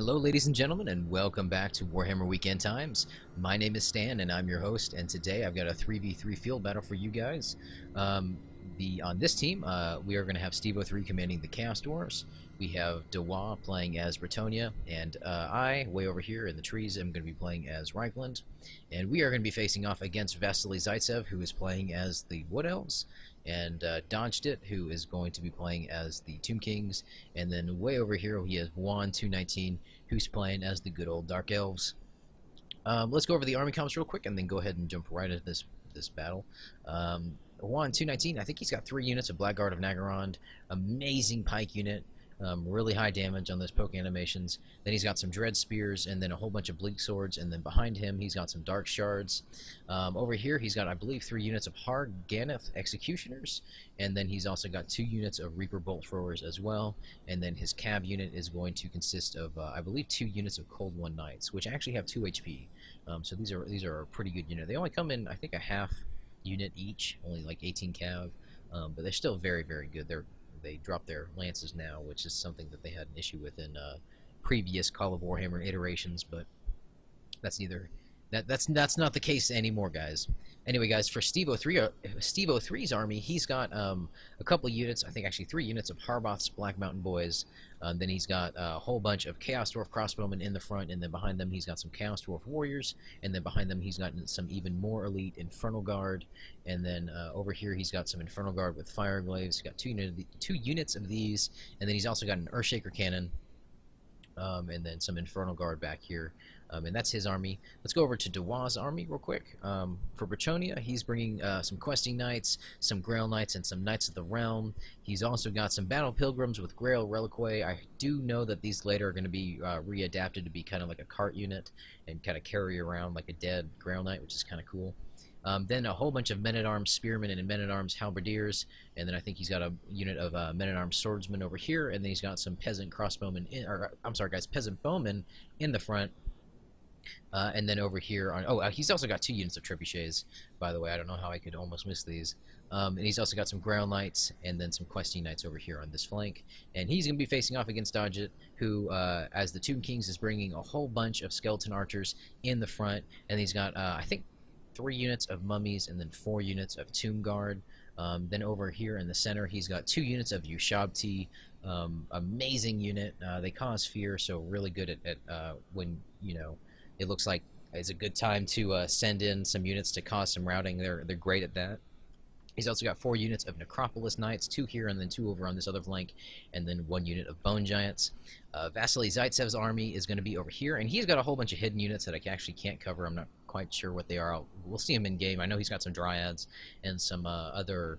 Hello ladies and gentlemen, and welcome back to Warhammer Weekend Times. My name is Stan and I'm your host, and today I've got a 3v3 field battle for you guys. On this team, we are going to have Steve03 commanding the Chaos Dwarves. We have Dewa playing as Brettonia, and I, way over here in the trees, am going to be playing as Reikland. And we are going to be facing off against Vasily Zaitsev, who is playing as the Wood Elves, and Dodged It, who is going to be playing as the Tombkings, and then way over here he has Juan 219, who's playing as the good old Dark Elves. Let's go over the army comps real quick, and then go ahead and jump right into this battle. Juan 219, I think he's got 3 units of Blackguard of Nagarond, amazing pike unit. Really high damage on those poke animations. Then he's got some Dread Spears and then a whole bunch of Bleak Swords, and then behind him he's got some Dark Shards. Over here he's got, I believe, 3 units of Harganeth Executioners, and then he's also got 2 units of Reaper Bolt Throwers as well, and then his Cab unit is going to consist of, I believe, 2 units of Cold One Knights, which actually have 2 HP. So these are a pretty good unit. They only come in, I think, a half unit each, only like 18 cav, but they're still very, very good. They drop their lances now, which is something that they had an issue with in previous Call of Warhammer iterations, but that's not the case anymore, guys. Anyway, guys, for Steve03's army, he's got a couple of units, I think actually 3 units of Harboth's Black Mountain Boys. Then he's got a whole bunch of Chaos Dwarf crossbowmen in the front, and then behind them he's got some Chaos Dwarf warriors, and then behind them he's got some even more elite Infernal Guard, and then over here he's got some Infernal Guard with Fire Glaives. He's got 2 units of these, and then he's also got an Earthshaker cannon, and then some Infernal Guard back here. And that's his army. Let's go over to Dewa's army real quick. For Brettonia, he's bringing some Questing Knights, some Grail Knights, and some Knights of the Realm. He's also got some Battle Pilgrims with Grail Reliquae. I do know that these later are going to be readapted to be kind of like a cart unit and kind of carry around like a dead Grail Knight, which is kind of cool. Then a whole bunch of Men-at-Arms Spearmen and Men-at-Arms Halberdiers, and then I think he's got a unit of Men-at-Arms Swordsmen over here, and then he's got some Peasant Crossbowmen, Peasant Bowmen in the front. And then over here he's also got 2 units of Trebuchets, by the way. I don't know how I could almost miss these. And he's also got some Grail Knights and then some Questing Knights over here on this flank. And he's going to be facing off against Dodged, who, as the Tombkings, is bringing a whole bunch of Skeleton Archers in the front. And he's got, I think, 3 units of Mummies and then 4 units of Tomb Guard. Then over here in the center, he's got 2 units of Ushabti. Amazing unit. They cause fear, so really good at when, you know, it looks like it's a good time to send in some units to cause some routing. They're great at that. He's also got 4 units of Necropolis Knights, 2 here and then 2 over on this other flank, and then 1 unit of Bone Giants. Vasily Zaitsev's army is going to be over here, and he's got a whole bunch of hidden units that I actually can't cover. I'm not quite sure what they are. We'll see them in game. I know he's got some Dryads and some other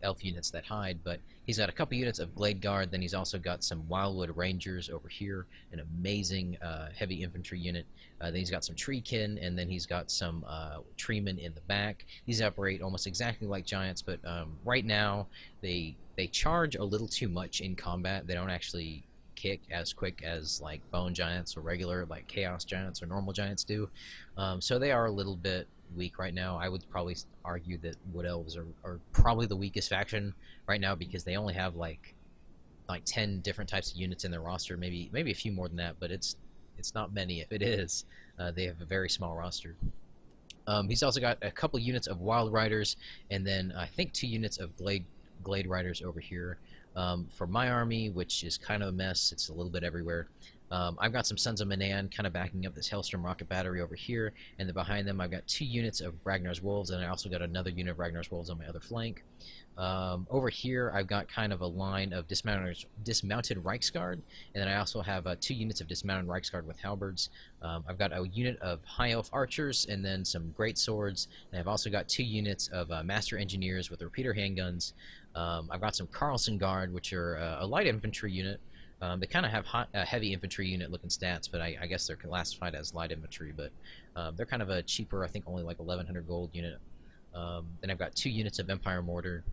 elf units that hide, but he's got a couple units of Blade Guard. Then he's also got some Wildwood Rangers over here, an amazing heavy infantry unit. Then he's got some Treekin, and then he's got some Treemen in the back. These operate almost exactly like Giants, but right now they charge a little too much in combat. They don't actually kick as quick as like Bone Giants or regular like Chaos Giants or normal Giants do. So they are a little bit weak right now. I would probably argue that Wood Elves are probably the weakest faction right now, because they only have like 10 different types of units in their roster, maybe a few more than that, but it's not many. If it is, they have a very small roster. He's also got a couple units of Wild Riders, and then I think 2 units of Glade Riders over here. For my army, which is kind of a mess, it's a little bit everywhere. I've got some Sons of Manan kind of backing up this Hellstrom rocket battery over here, and then behind them I've got 2 units of Ragnar's Wolves, and I also got another unit of Ragnar's Wolves on my other flank. Over here I've got kind of a line of dismounted Reichsguard, and then I also have 2 units of dismounted Reichsguard with halberds. I've got a unit of High Elf Archers and then some Great Swords, and I've also got 2 units of Master Engineers with repeater handguns. I've got some Carlson Guard, which are a light infantry unit. They kind of have heavy infantry unit looking stats, but I guess they're classified as light infantry, but they're kind of a cheaper, I think only like 1100 gold unit. Then I've got 2 units of Empire Mortar,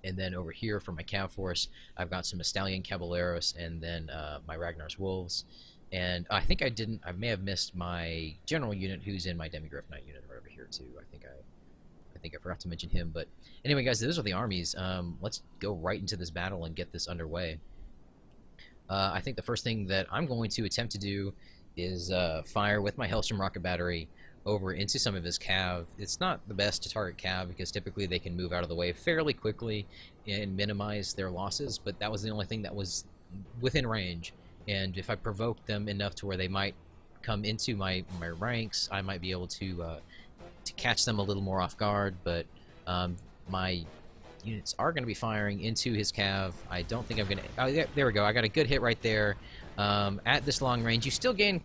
and then over here for my Cav Force I've got some Estalian Caballeros, and then my Ragnar's Wolves. And I think I may have missed my general unit, who's in my Demigryph Knight unit right over here too. I think I forgot to mention him, but anyway, guys, those are the armies. Let's go right into this battle and get this underway. I think the first thing that I'm going to attempt to do is fire with my Hellstrom rocket battery over into some of his cav. It's not the best to target cav because typically they can move out of the way fairly quickly and minimize their losses, but that was the only thing that was within range. And if I provoke them enough to where they might come into my ranks, I might be able to catch them a little more off guard, but my units are going to be firing into his cav. I don't think I'm going to... Oh, yeah, there we go. I got a good hit right there. At this long range, you still can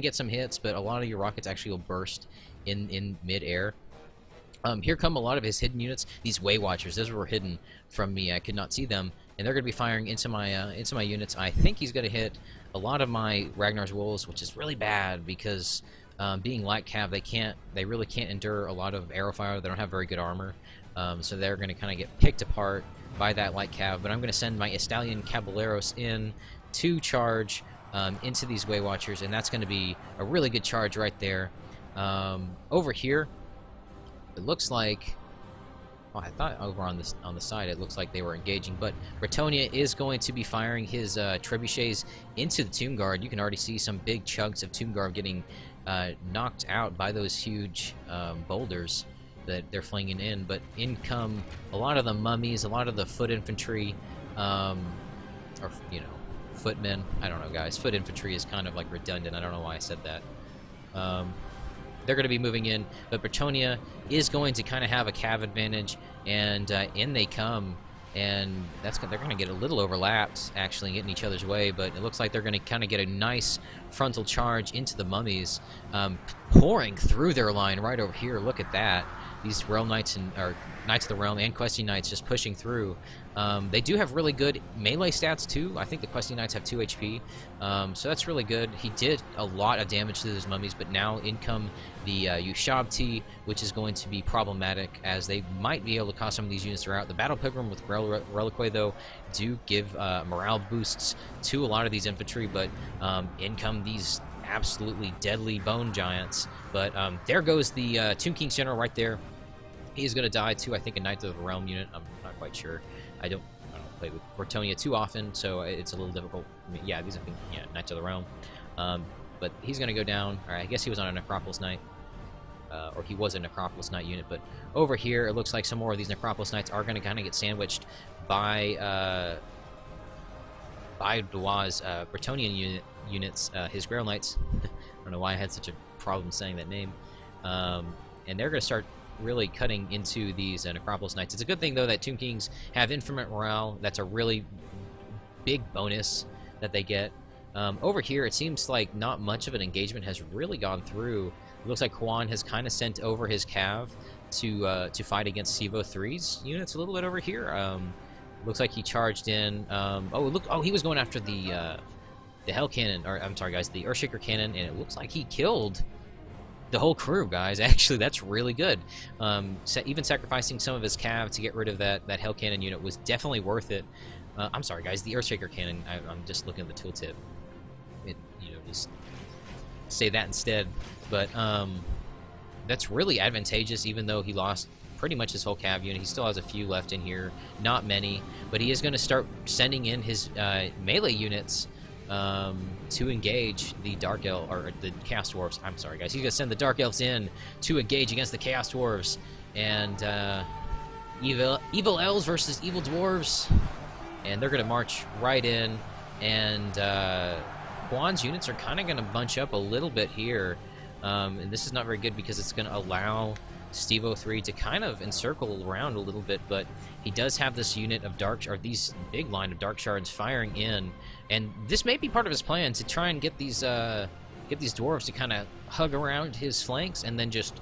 get some hits, but a lot of your rockets actually will burst in mid-air. Here come a lot of his hidden units. These Way Watchers, those were hidden from me. I could not see them, and they're going to be firing into my units. I think he's going to hit a lot of my Ragnar's Wolves, which is really bad because being light cav, they really can't endure a lot of arrow fire. They don't have very good armor. So they're going to kind of get picked apart by that light cav, but I'm going to send my Estalion Caballeros in to charge into these Way Watchers, and that's going to be a really good charge right there. Over here, it looks like... Oh, I thought over on the side it looks like they were engaging, but Brettonia is going to be firing his trebuchets into the Tomb Guard. You can already see some big chunks of Tomb Guard getting knocked out by those huge boulders that they're flinging in, but in come a lot of the mummies, a lot of the foot infantry, or, you know, footmen. I don't know, guys. Foot infantry is kind of like redundant. I don't know why I said that. They're going to be moving in, but Brettonia is going to kind of have a cav advantage, and in they come, and they're going to get a little overlapped, actually, getting each other's way, but it looks like they're going to kind of get a nice frontal charge into the mummies, pouring through their line right over here. Look at that. These Realm Knights or Knights of the Realm and Questing Knights just pushing through. They do have really good melee stats too. I think the Questing Knights have 2 HP, so that's really good. He did a lot of damage to those mummies, but now in come the Ushabti, which is going to be problematic as they might be able to cause some of these units throughout. The Battle Pilgrim with Reliquary, though, do give morale boosts to a lot of these infantry, but in come these absolutely deadly bone giants. But there goes the Tombkings General right there. He's going to die to, I think, a Knight of the Realm unit. I'm not quite sure. I don't play with Brettonia too often, so it's a little difficult. I mean, yeah, these are, yeah, Knights of the Realm. But he's going to go down. All right, I guess he was on a Necropolis Knight. Or he was a Necropolis Knight unit. But over here, it looks like some more of these Necropolis Knights are going to kind of get sandwiched by Duaz Brettonian units, his Grail Knights. I don't know why I had such a problem saying that name. And they're going to start really cutting into these Necropolis Knights. It's a good thing, though, that Tombkings have infinite morale. That's a really big bonus that they get. Over here, it seems like not much of an engagement has really gone through. It looks like Juan has kind of sent over his cav to fight against Sivo 3's units a little bit over here. Looks like he charged in. He was going after the Hell Cannon, or I'm sorry, guys, the Earthshaker Cannon, and it looks like he killed the whole crew, guys. Actually, that's really good. Even sacrificing some of his cav to get rid of that Hell Cannon unit was definitely worth it. I'm sorry, guys, the Earthshaker Cannon. I'm just looking at the tooltip. Just say that instead. But that's really advantageous, even though he lost pretty much his whole cav unit. He still has a few left in here, not many, but he is going to start sending in his melee units to engage the Dark Elves, or the Chaos Dwarves. I'm sorry, guys. He's going to send the Dark Elves in to engage against the Chaos Dwarves. And evil Elves versus evil Dwarves. And they're going to march right in. And Juan's units are kind of going to bunch up a little bit here. And this is not very good because it's going to allow Stevo 3 to kind of encircle around a little bit, but he does have this unit of these big line of Dark Shards firing in, and this may be part of his plan to try and get these dwarves to kind of hug around his flanks and then just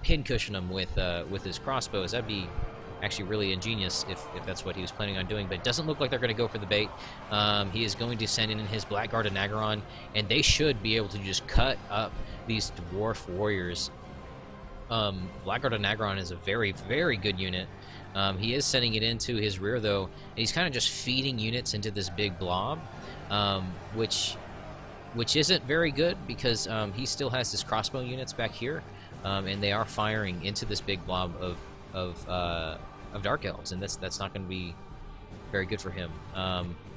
pincushion them with his crossbows. That'd be actually really ingenious if that's what he was planning on doing, but it doesn't look like they're going to go for the bait. He is going to send in his Blackguard and Nagaron, and they should be able to just cut up these dwarf warriors. Blackguard and Nagaron is a very, very good unit. He is sending it into his rear, though, and he's kind of just feeding units into this big blob, which isn't very good because he still has his crossbow units back here, and they are firing into this big blob of Dark Elves, and that's not going to be very good for him.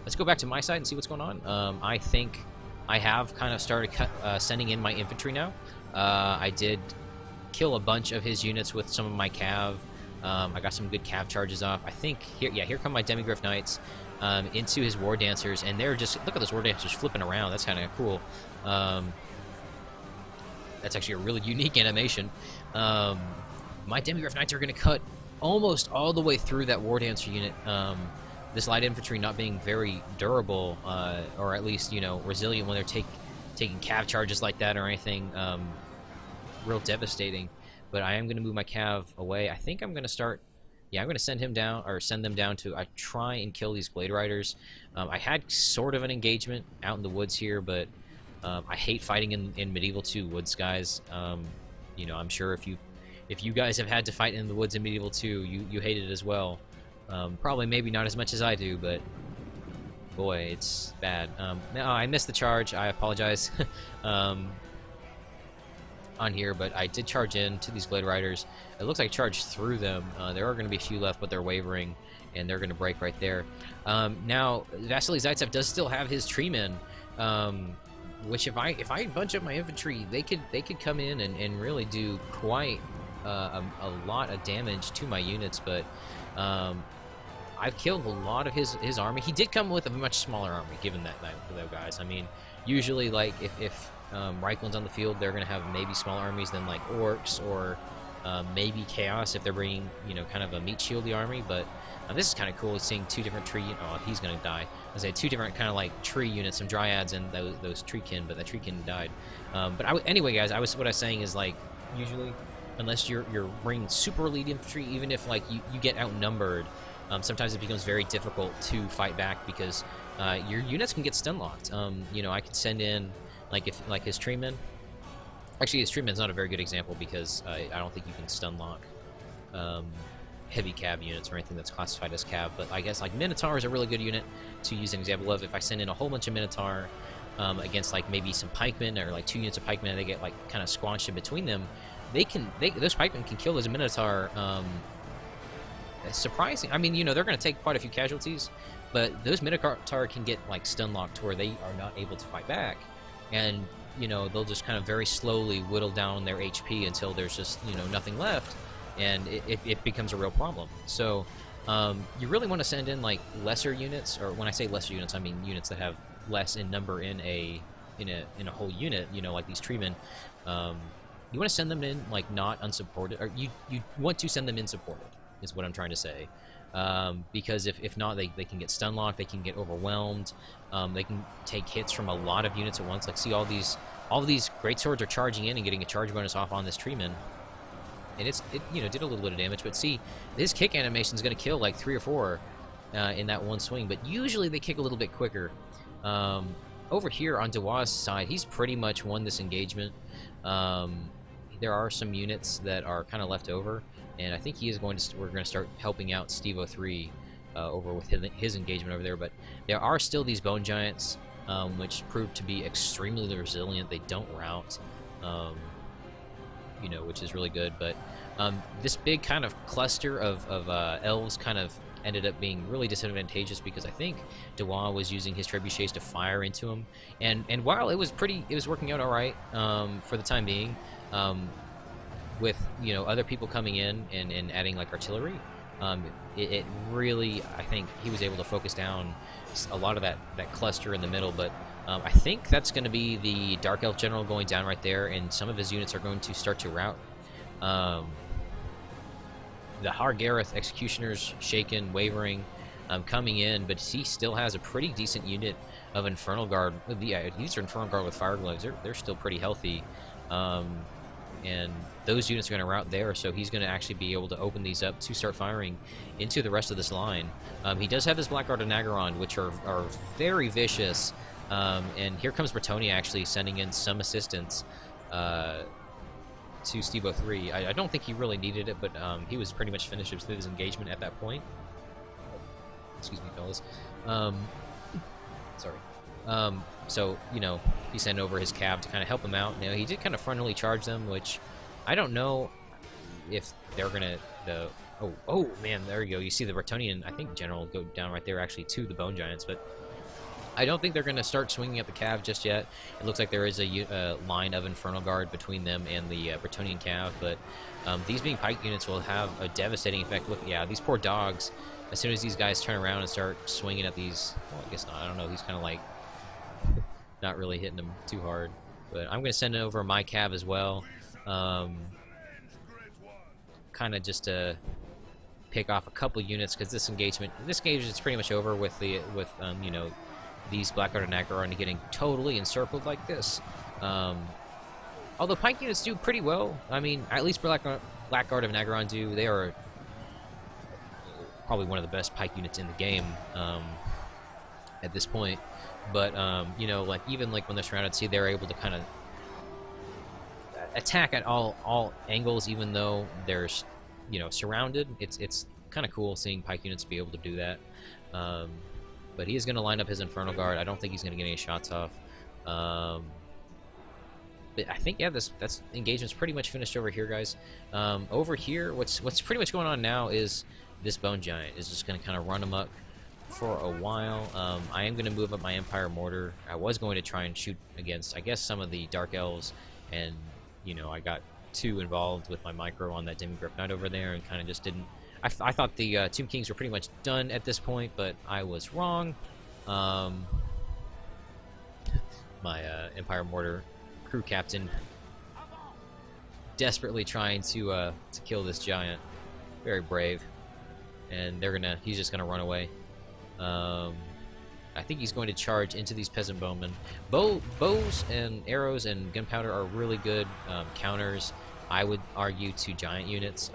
let's go back to my side and see what's going on. I think I have kind of started sending in my infantry now. I did kill a bunch of his units with some of my cav. I got some good cav charges off. I think here come my Demigryph Knights into his War Dancers, and they're just, look at those War Dancers flipping around. That's kind of cool. That's actually a really unique animation. My Demigryph Knights are going to cut almost all the way through that War Dancer unit. This light infantry not being very durable, or at least, you know, resilient when they're taking cav charges like that or anything. Real devastating. But I am going to move my cav away. I think I'm going to start... Yeah, I'm going to send him down, or send them down to try and kill these Blade Riders. I had sort of an engagement out in the woods here, but I hate fighting in Medieval 2 woods, guys. You know, I'm sure if you guys have had to fight in the woods in Medieval 2, you hate it as well. Probably maybe not as much as I do, but boy, it's bad. No, I missed the charge. I apologize. On here, but I did charge in to these Blade Riders. It looks like I charged through them. There are going to be a few left, but they're wavering, and they're going to break right there. Now, Vasily Zaitsev does still have his Treemen, which if I bunch up my infantry, they could come in and really do quite a lot of damage to my units. But I've killed a lot of his army. He did come with a much smaller army, given that though, guys. I mean, usually, like, if Reichland's on the field, they're going to have maybe smaller armies than, like, Orcs or maybe Chaos if they're bringing, you know, kind of a meat shieldy army. But this is kind of cool, seeing two different tree... Oh, he's going to die. I say two different kind of, like, tree units, some Dryads and those Treekin, but that Treekin died. Anyway, guys, what I was saying is, like, usually, unless you're bringing super elite infantry, even if, like, you get outnumbered, sometimes it becomes very difficult to fight back because your units can get stun locked. You know, I could send in... Like his Treeman. Actually, his Treeman's not a very good example because I don't think you can stun lock heavy cav units or anything that's classified as cav. But I guess, like, Minotaur is a really good unit to use an example of. If I send in a whole bunch of Minotaur against, like, maybe some pikemen or, like, 2 units of pikemen, and they get, like, kind of squanched in between them, those pikemen can kill those Minotaur. Surprising. I mean, you know, they're going to take quite a few casualties, but those Minotaur can get, like, stun locked to where they are not able to fight back. And, you know, they'll just kind of very slowly whittle down their HP until there's just, you know, nothing left, and it becomes a real problem. So, you really want to send in, like, lesser units, or when I say lesser units, I mean units that have less in number in a whole unit, you know, like these Treemen. You want to send them in, like, not unsupported, or you want to send them in supported, is what I'm trying to say. Because if not, they can get stun locked, they can get overwhelmed, they can take hits from a lot of units at once. Like, see, all of these great swords are charging in and getting a charge bonus off on this Treeman, and it you know, did a little bit of damage. But see, this kick animation is going to kill like 3 or 4 in that one swing, but usually they kick a little bit quicker. Over here on Dewa's side, he's pretty much won this engagement. There are some units that are kind of left over, and I think we're going to start helping out Stevo 3 over with his engagement over there. But there are still these Bone Giants, which prove to be extremely resilient. They don't rout, you know, which is really good. But this big kind of cluster of elves kind of ended up being really disadvantageous because I think Dewa was using his trebuchets to fire into him, and while it was working out all right for the time being, with, you know, other people coming in and adding, like, artillery, it really, I think he was able to focus down a lot of that cluster in the middle. But I think that's going to be the Dark Elf General going down right there, and some of his units are going to start to rout. The Hargareth Executioners shaken, wavering, coming in, but he still has a pretty decent unit of Infernal Guard. Yeah, these are Infernal Guard with Fire Gloves. They're still pretty healthy. And those units are going to rout there, so he's going to actually be able to open these up to start firing into the rest of this line. He does have his Blackguard and Nagaron, which are very vicious, and here comes Brettonia actually sending in some assistance to Stevo 3. I don't think he really needed it, but he was pretty much finished with his engagement at that point. Excuse me, fellas. Sorry. So, you know, he sent over his cav to kind of help him out. Now, he did kind of frontally charge them, which I don't know if they're going to... Oh, man, there you go. You see the Brettonian, I think, general go down right there, actually, to the Bone Giants. But I don't think they're going to start swinging at the cav just yet. It looks like there is a line of Infernal Guard between them and the Brettonian cav, but these being pike units will have a devastating effect. Look, yeah, these poor dogs, as soon as these guys turn around and start swinging at these, well, I guess not, I don't know, he's kind of like not really hitting them too hard. But I'm going to send over my cav as well, kind of just to pick off a couple units, because this engagement is pretty much over with the you know, these Blackguard and Nagaron getting totally encircled like this. Although pike units do pretty well. I mean, at least Blackguard of Nagaron do. They are probably one of the best pike units in the game at this point. But you know, like even like when they're surrounded, see, they're able to kind of attack at all angles, even though they're, you know, surrounded. It's kind of cool seeing pike units be able to do that. But he is going to line up his Infernal Guard. I don't think he's going to get any shots off. But I think, yeah, that's engagement's pretty much finished over here, guys. Over here, what's pretty much going on now is this Bone Giant is just going to kind of run amok for a while. I am going to move up my Empire Mortar. I was going to try and shoot against, I guess, some of the Dark Elves, and, you know, I got too involved with my micro on that Demigryph Knight over there and kind of just didn't. I thought the Tombkings were pretty much done at this point, but I was wrong. My Empire Mortar crew captain desperately trying to kill this giant. Very brave. And he's just gonna run away. I think he's going to charge into these peasant bowmen. Bows and arrows and gunpowder are really good counters, I would argue, to giant units.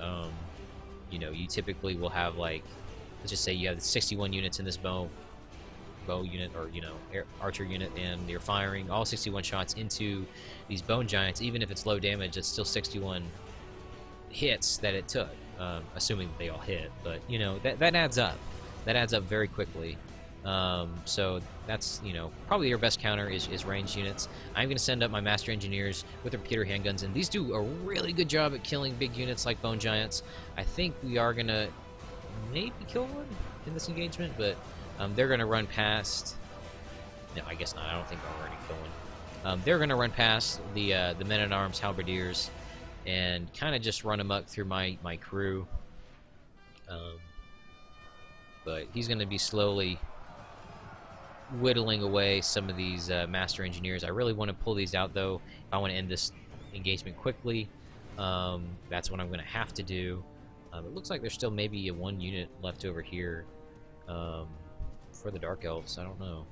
You know, you typically will have, like, let's just say you have 61 units in this bow unit, or, you know, archer unit, and you're firing all 61 shots into these bone giants. Even if it's low damage, it's still 61 hits that it took, assuming they all hit. But, you know, that adds up. That adds up very quickly. So that's, you know, probably your best counter is ranged units. I'm going to send up my Master Engineers with repeater handguns, and these do a really good job at killing big units like Bone Giants. I think we are going to maybe kill one in this engagement, but they're going to run past. No, I guess not. I don't think we're going to kill one. They're going to run past the men-at-arms halberdiers and kind of just run amok through my crew. But he's going to be slowly whittling away some of these Master Engineers. I really want to pull these out, though. If I want to end this engagement quickly, that's what I'm going to have to do. It looks like there's still maybe a 1 unit left over here for the Dark Elves. I don't know.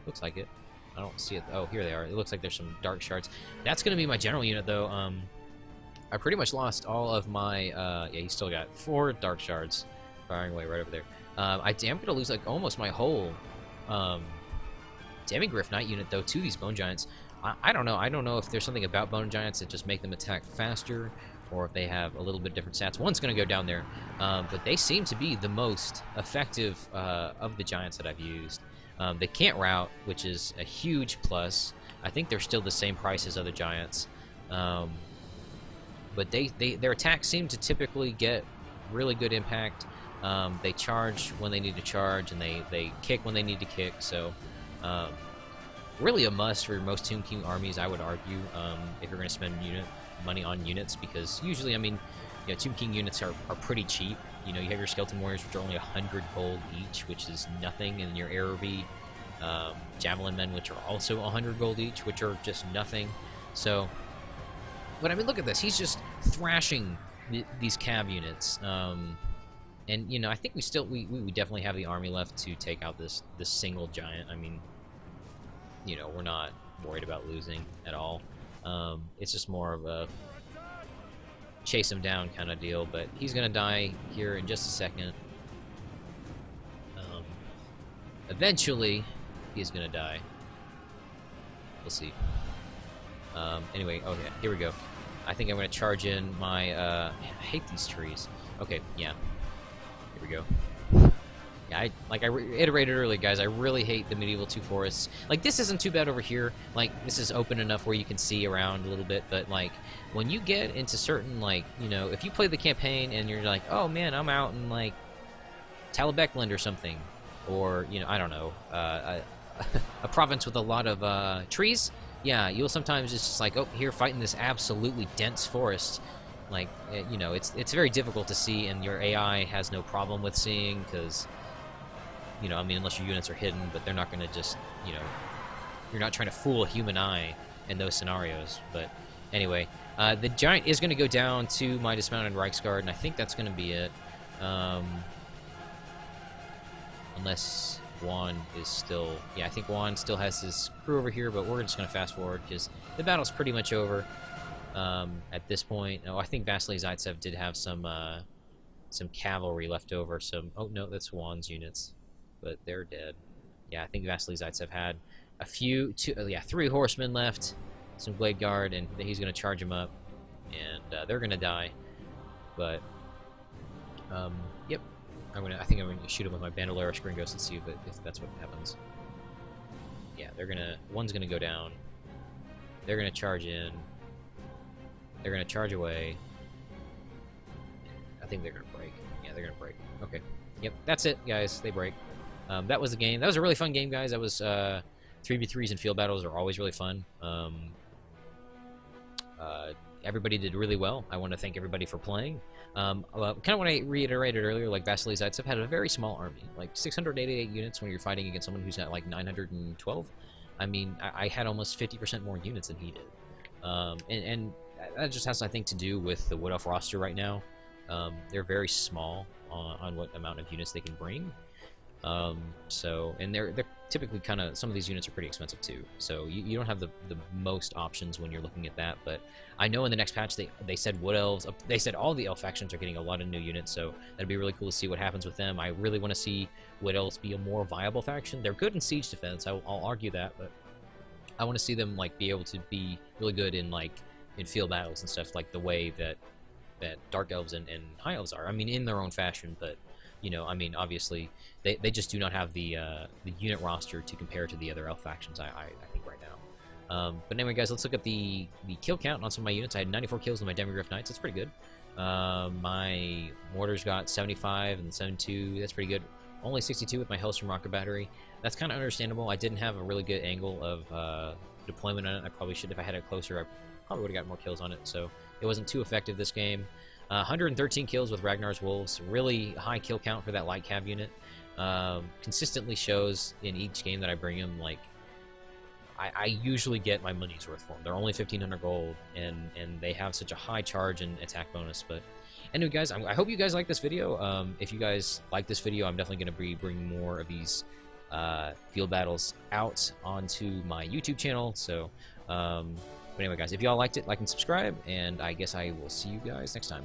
Looks like it. I don't see it. Oh, here they are. It looks like there's some Dark Shards. That's going to be my general unit, though. I pretty much lost all of my... yeah, he's still got 4 Dark Shards firing away right over there. I am going to lose, like, almost my whole Demigryph Knight unit, though, to these Bone Giants. I don't know. I don't know if there's something about Bone Giants that just make them attack faster, or if they have a little bit different stats. One's going to go down there, but they seem to be the most effective of the Giants that I've used. They can't rout, which is a huge plus. I think they're still the same price as other Giants. But their attacks seem to typically get really good impact. They charge when they need to charge, and they kick when they need to kick. So, really a must for most Tomb King armies, I would argue, if you're going to spend money on units, because usually, I mean, you know, Tomb King units are pretty cheap. You know, you have your Skeleton Warriors, which are only 100 gold each, which is nothing, and your Araby Javelin Men, which are also 100 gold each, which are just nothing. So, but I mean, look at this. He's just thrashing these cav units. And, you know, I think we definitely have the army left to take out this single giant. I mean, you know, we're not worried about losing at all. It's just more of a chase him down kind of deal, but he's going to die here in just a second. Eventually, he's going to die. We'll see. Anyway, okay, here we go. I think I'm going to charge in my... man, I hate these trees. Okay, yeah. Here we go. Yeah, like I reiterated earlier, guys, I really hate the medieval 2 forests. Like, this isn't too bad over here. Like, this is open enough where you can see around a little bit, but, like, when you get into certain, like, you know, if you play the campaign and you're like, oh, man, I'm out in, like, Talabekland or something, or, you know, I don't know, a province with a lot of trees, yeah, you'll sometimes just like, oh, here fighting this absolutely dense forest. Like, you know, it's very difficult to see, and your AI has no problem with seeing, because, you know, I mean, unless your units are hidden, but they're not going to just, you know, you're not trying to fool a human eye in those scenarios. But anyway, the giant is going to go down to my dismounted Reichsguard, and I think that's going to be it. Unless Juan is still... Yeah, I think Juan still has his crew over here, but we're just going to fast forward, because the battle's pretty much over at this point. Oh, I think Vasily Zaitsev did have some cavalry left over. Oh, no, that's Juan's units, but they're dead. Yeah, I think Vasily Zaitsev had a few... 3 horsemen left, some Blade Guard, and he's going to charge them up, and they're going to die. But, yep. I think I'm gonna shoot him with my Bandolero Gringos and see if that's what happens. Yeah, one's gonna go down. They're gonna charge in. They're gonna charge away. I think they're gonna break. Yeah, they're gonna break. Okay. Yep, that's it, guys. They break. That was the game. That was a really fun game, guys. That was 3v3s and field battles are always really fun. Everybody did really well. I want to thank everybody for playing. Kind of what I reiterated earlier, like Vasily Zaitsev had a very small army, like 688 units when you're fighting against someone who's got like 912. I mean, I had almost 50% more units than he did. And that just has, I think, to do with the Wood Elf roster right now. They're very small on what amount of units they can bring. And they're typically kind of, some of these units are pretty expensive too, so you don't have the most options when you're looking at that. But I know in the next patch they said Wood Elves, they said all the elf factions are getting a lot of new units, so that'd be really cool to see what happens with them. I really want to see Wood Elves be a more viable faction. They're good in siege defense, I'll argue that, but I want to see them like be able to be really good in field battles and stuff, like the way that Dark Elves and High Elves are. I mean, in their own fashion, but you know, I mean, obviously, they just do not have the unit roster to compare to the other elf factions, I think, right now. But anyway, guys, let's look at the kill count on some of my units. I had 94 kills with my Demigryph Knights. That's pretty good. My Mortars got 75 and 72. That's pretty good. Only 62 with my Hellstrom Rocket Battery. That's kind of understandable. I didn't have a really good angle of deployment on it. I probably should, if I had it closer, I probably would have got more kills on it. So it wasn't too effective this game. 113 kills with Ragnar's Wolves. Really high kill count for that light cav unit. Consistently shows in each game that I bring him, like, I usually get my money's worth for them. They're only 1,500 gold, and they have such a high charge and attack bonus. But anyway, guys, I hope you guys like this video. If you guys like this video, I'm definitely going to be bringing more of these field battles out onto my YouTube channel. So, but anyway, guys, if y'all liked it, like and subscribe, and I guess I will see you guys next time.